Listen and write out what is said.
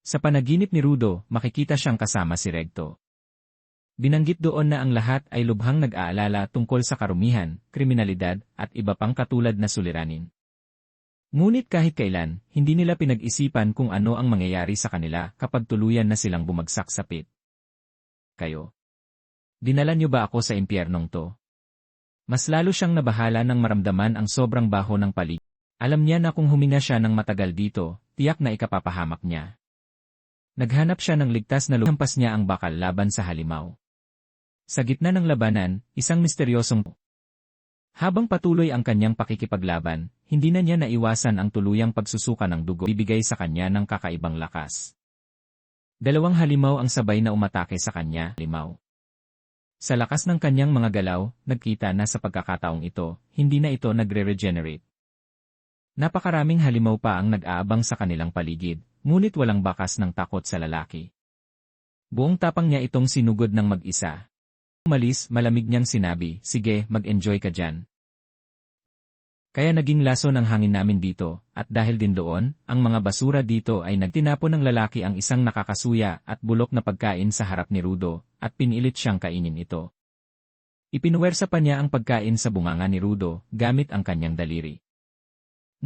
Sa panaginip ni Rudo, makikita siyang kasama si Recto. Binanggit doon na ang lahat ay lubhang nag-aalala tungkol sa karumihan, kriminalidad, at iba pang katulad na suliranin. Ngunit kahit kailan, hindi nila pinag-isipan kung ano ang mangyayari sa kanila kapag tuluyan na silang bumagsak sa pit. Kayo. Dinala niyo ba ako sa impyernong to? Mas lalo siyang nabahala nang maramdaman ang sobrang baho ng paligid. Alam niya na kung huminga siya ng matagal dito, tiyak na ikapapahamak niya. Naghanap siya ng ligtas na luhampas niya ang bakal laban sa halimaw. Sa gitna ng labanan, isang misteryosong habang patuloy ang kanyang pakikipaglaban, hindi na niya naiwasan ang tuluyang pagsusuka ng dugo bibigay sa kanya ng kakaibang lakas. 2 halimaw ang sabay na umatake sa kanya, limaw. Sa lakas ng kanyang mga galaw, nagkita na sa pagkakataong ito, hindi na ito nagre-regenerate. Napakaraming halimaw pa ang nag-aabang sa kanilang paligid, ngunit walang bakas ng takot sa lalaki. Buong tapang niya itong sinugod ng mag-isa. Umalis, malamig niyang sinabi, sige, mag-enjoy ka dyan. Kaya naging laso ng hangin namin dito, at dahil din doon, ang mga basura dito ay nagtinapon ng lalaki ang isang nakakasuya at bulok na pagkain sa harap ni Rudo, at pinilit siyang kainin ito. Ipinuwersa pa niya ang pagkain sa bunganga ni Rudo, gamit ang kanyang daliri.